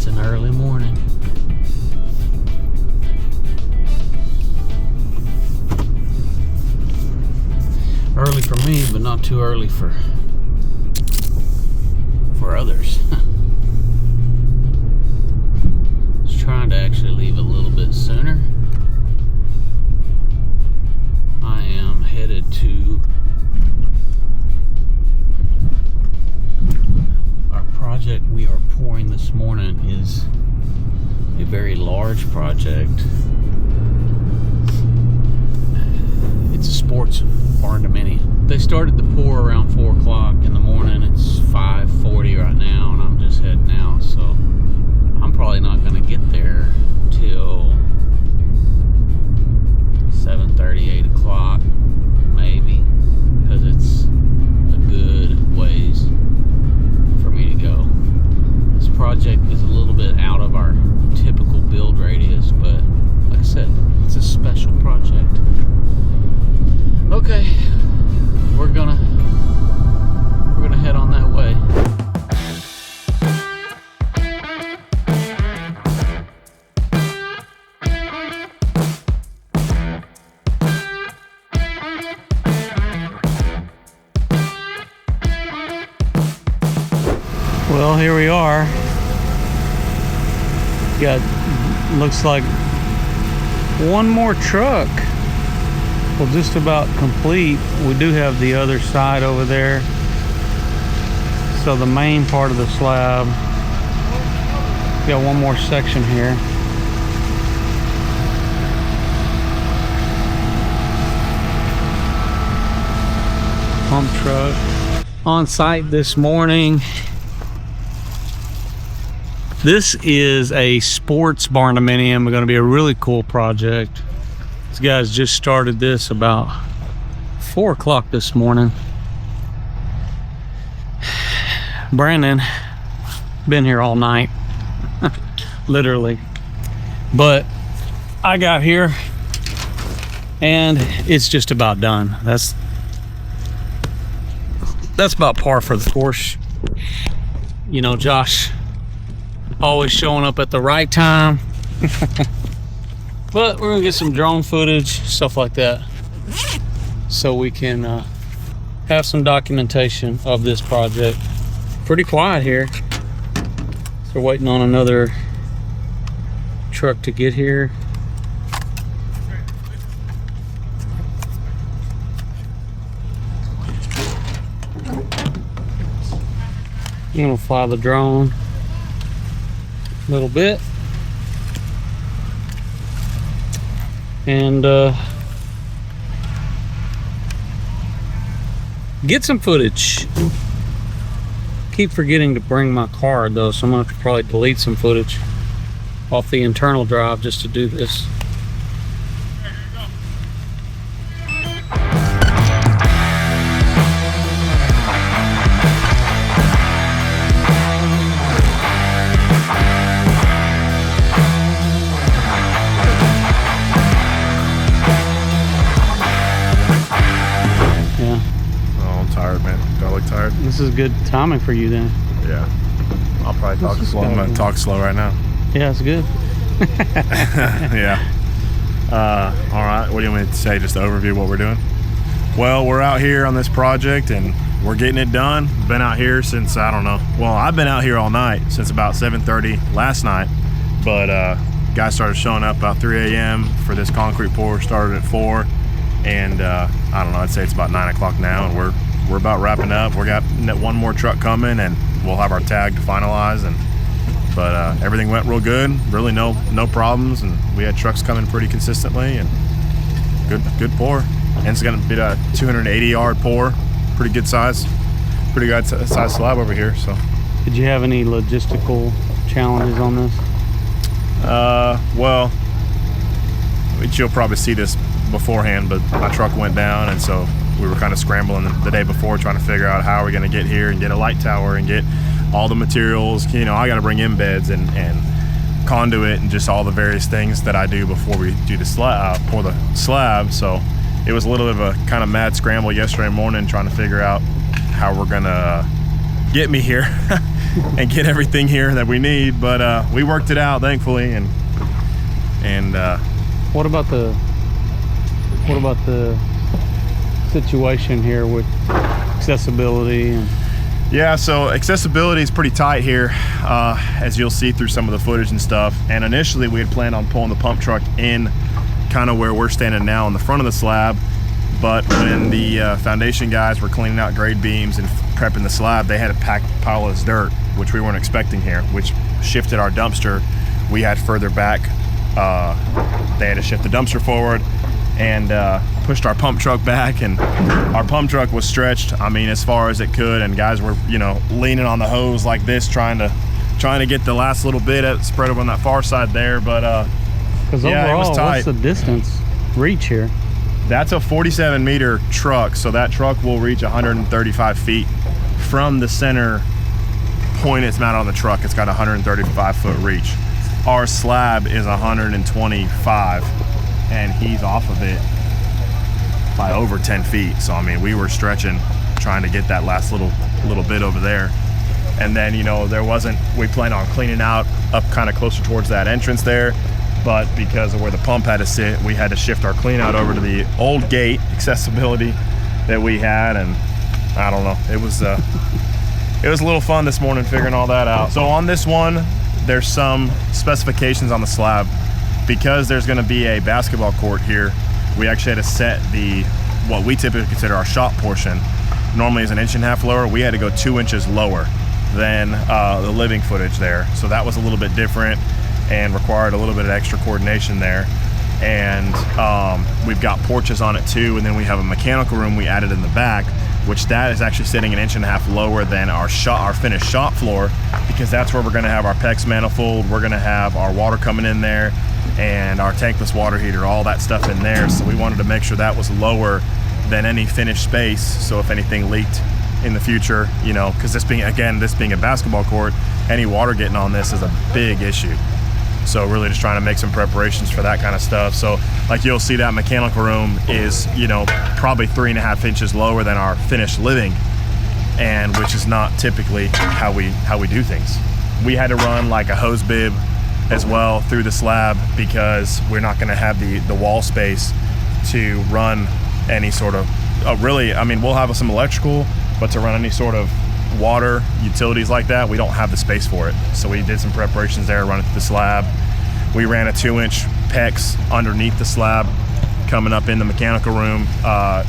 It's an early morning. Early for me, but not too early for others. I was trying to actually leave a little bit sooner. I am headed to our project we are pouring this morning. Is a very large project. It's a sports Barndominium. They started the pour around 4 o'clock in the morning. It's 5:40 right now, and I'm just heading out. So I'm probably not going to get there till 7:30, 8 o'clock, maybe, because it's a good ways for me to go. This project is a little bit out of our typical build radius, but like I said, it's a special project. Okay, we're gonna head on that way. Well, here we are. Got, looks like one more truck. Well, just about complete. We do have the other side over there. So the main part of the slab. Got one more section here. Pump truck on site this morning. This is a sports Barndominium. It's going to be a really cool project. These guys just started this about 4 o'clock this morning. Brandon, been here all night, literally. But I got here and it's just about done. That's about par for the course. You know, Josh always showing up at the right time. But we're gonna get some drone footage, stuff like that, so we can have some documentation of this project. Pretty quiet here. So we're waiting on another truck to get here. I'm gonna fly the drone a little bit and get some footage. Keep forgetting to bring my card though, so I'm gonna have to probably delete some footage off the internal drive just to do this. This is good timing for you then. Yeah. I'll probably talk slow. I'm gonna talk slow right now. Yeah, it's good. Yeah. All right. What do you want me to say? Just to overview what we're doing? Well, we're out here on this project and we're getting it done. Been out here since, I don't know. Well, I've been out here all night since about 7:30 last night. But guys started showing up about 3 a.m. for this concrete pour. Started at 4. And I don't know, I'd say it's about 9 o'clock now, and we're about wrapping up. We got one more truck coming, and we'll have our tag to finalize. But everything went real good. Really no problems, and we had trucks coming pretty consistently, and good pour. And it's gonna be a 280-yard pour, pretty good size slab over here. So, did you have any logistical challenges on this? Well, you'll probably see this beforehand, but my truck went down, and so we were kind of scrambling the day before trying to figure out how we're going to get here and get a light tower and get all the materials. You know, I got to bring embeds and conduit and just all the various things that I do before we do the slab, pour the slab. So it was a little bit of a kind of mad scramble yesterday morning trying to figure out how we're going to get me here and get everything here that we need, but we worked it out, thankfully. And what about the situation here with accessibility? And yeah, so accessibility is pretty tight here, as you'll see through some of the footage and stuff. And initially we had planned on pulling the pump truck in kind of where we're standing now on the front of the slab, but when the foundation guys were cleaning out grade beams and prepping the slab, they had a packed pile of dirt, which we weren't expecting here, which shifted our dumpster. We had further back, they had to shift the dumpster forward and pushed our pump truck back, and our pump truck was stretched, I mean, as far as it could, and guys were, you know, leaning on the hose like this, trying to get the last little bit spread over on that far side there. But because yeah, overall, it was tight. What's the distance reach here? That's a 47 meter truck, so that truck will reach 135 feet from the center point it's mounted on the truck. It's got a 135 foot reach. Our slab is 125, and he's off of it by over 10 feet. So I mean, we were stretching, trying to get that last little bit over there. And then, you know, we planned on cleaning out up kind of closer towards that entrance there, but because of where the pump had to sit, we had to shift our clean out over to the old gate accessibility that we had. And I don't know, it was a little fun this morning figuring all that out. So on this one, there's some specifications on the slab. Because there's going to be a basketball court here, we actually had to set what we typically consider our shot portion. Normally is 1.5 inches lower. We had to go 2 inches lower than the living footage there. So that was a little bit different and required a little bit of extra coordination there. And we've got porches on it too, and then we have a mechanical room we added in the back, which that is actually sitting 1.5 inches lower than our finished shop floor, because that's where we're going to have our PEX manifold. We're going to have our water coming in there, and our tankless water heater, all that stuff in there. So we wanted to make sure that was lower than any finished space, so if anything leaked in the future, you know, because this being a basketball court, any water getting on this is a big issue. So really just trying to make some preparations for that kind of stuff. So like you'll see, that mechanical room is, you know, probably 3.5 inches lower than our finished living, and which is not typically how we do things. We had to run like a hose bib as well through the slab, because we're not going to have the wall space to run any sort of really, I mean, we'll have some electrical, but to run any sort of water utilities like that, we don't have the space for it. So we did some preparations there, run it through the slab. We ran a 2-inch PEX underneath the slab coming up in the mechanical room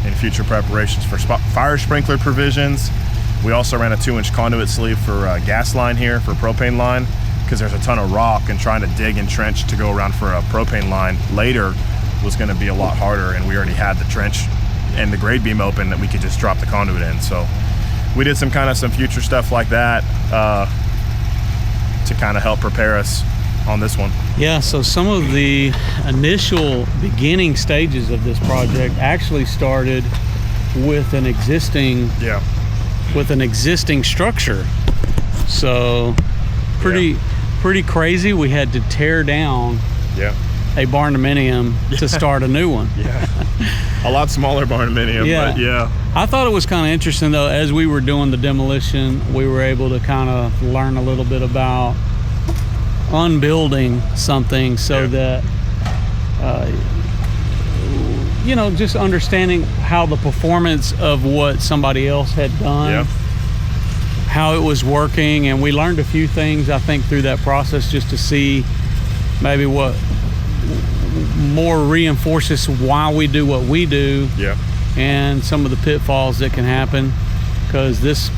in future preparations for fire sprinkler provisions. We also ran a 2-inch conduit sleeve for gas line here, for propane line, because there's a ton of rock, and trying to dig and trench to go around for a propane line later was going to be a lot harder, and we already had the trench and the grade beam open that we could just drop the conduit in. So we did some future stuff like that to kind of help prepare us on this one. Yeah, so some of the initial beginning stages of this project actually started with an existing structure. So pretty crazy. We had to tear down a Barndominium to start a new one. A lot smaller Barndominium, but I thought it was kind of interesting though, as we were doing the demolition, we were able to kind of learn a little bit about unbuilding something, so that you know, just understanding how the performance of what somebody else had done, how it was working. And we learned a few things, I think, through that process, just to see maybe what more reinforces why we do what we do, and some of the pitfalls that can happen. Because this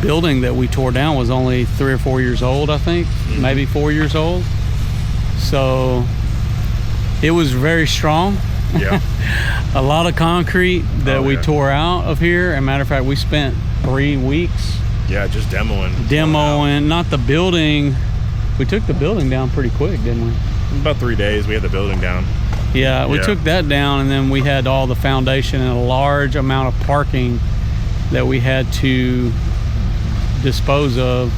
building that we tore down was only 3 or 4 years old, I think, maybe 4 years old. So it was very strong. A lot of concrete that we tore out of here. As a matter of fact, we spent 3 weeks just demoing, not the building. We took the building down pretty quick, didn't we? About 3 days we had the building down. We took that down, and then we had all the foundation and a large amount of parking that we had to dispose of,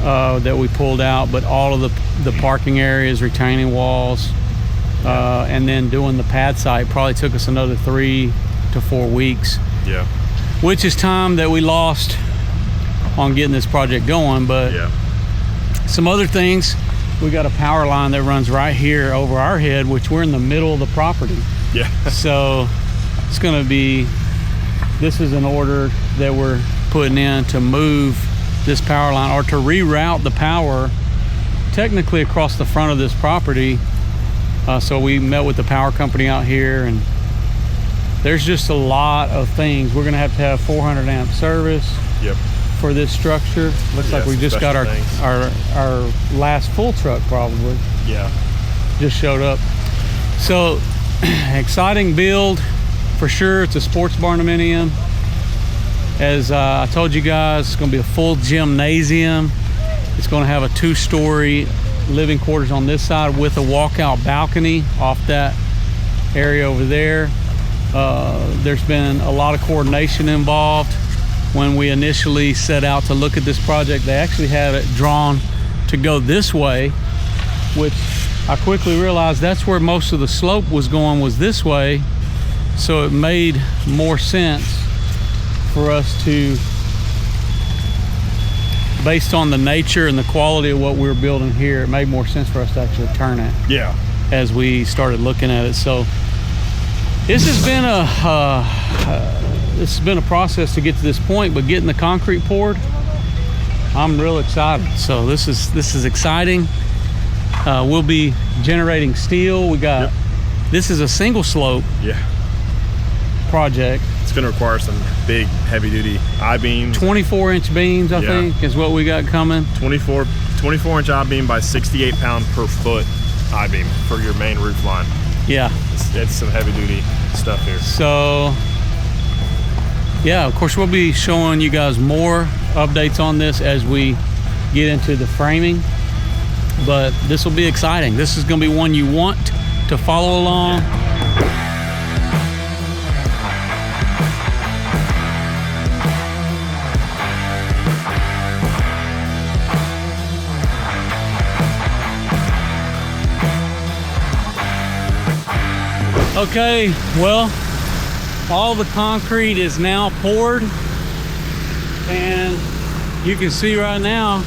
that we pulled out. But all of the parking areas, retaining walls, and then doing the pad site probably took us another 3 to 4 weeks. Which is time that we lost on getting this project going. But Yeah. some other things, we got a power line that runs right here over our head, which we're in the middle of the property. Yeah. So it's going to be, this is an order that we're putting in to move this power line, or to reroute the power technically across the front of this property. So we met with the power company out here, and there's just a lot of things. We're going to have 400 amp service. Yep. For this structure. Looks like we just got our last full truck probably. Yeah. Just showed up. So exciting build for sure. It's a sports barndominium. As I told you guys, it's going to be a full gymnasium. It's going to have a 2-story living quarters on this side with a walkout balcony off that area over there. There's been a lot of coordination involved. When we initially set out to look at this project, they actually had it drawn to go this way, which I quickly realized that's where most of the slope was going, was this way. So it made more sense for us to, based on the nature and the quality of what we were building here, it made more sense for us to actually turn it. Yeah. As we started looking at it. So this has been a process to get to this point, but getting the concrete poured, I'm real excited. So this is exciting. We'll be generating steel. We got, this is a single slope project. It's going to require some big heavy duty I-beams. 24-inch beams, I think, is what we got coming. 24-inch I-beam by 68 pound per foot I-beam for your main roof line. Yeah. It's some heavy duty stuff here. So yeah, of course we'll be showing you guys more updates on this as we get into the framing, but this will be exciting. This is going to be one you want to follow along. Okay, well, all the concrete is now poured, and you can see right now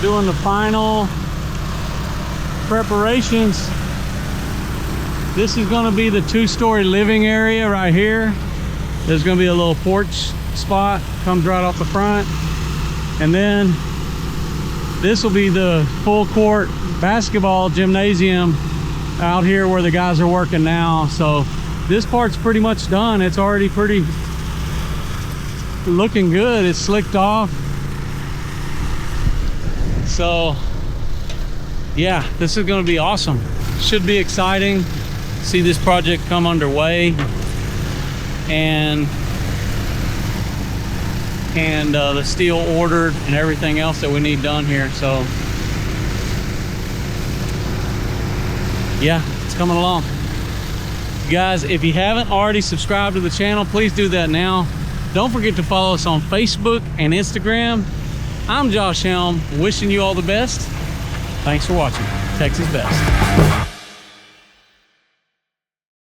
doing the final preparations. This is going to be the 2-story living area right here. There's going to be a little porch spot, comes right off the front, and then this will be the full court basketball gymnasium out here where the guys are working now. So this part's pretty much done. It's already pretty looking good. It's slicked off. So yeah, this is going to be awesome. Should be exciting. See this project come underway, and the steel ordered and everything else that we need done here. So yeah, it's coming along. Guys, if you haven't already subscribed to the channel, please do that now. Don't forget to follow us on Facebook and Instagram. I'm Josh Helm, wishing you all the best. Thanks for watching. Texas Best.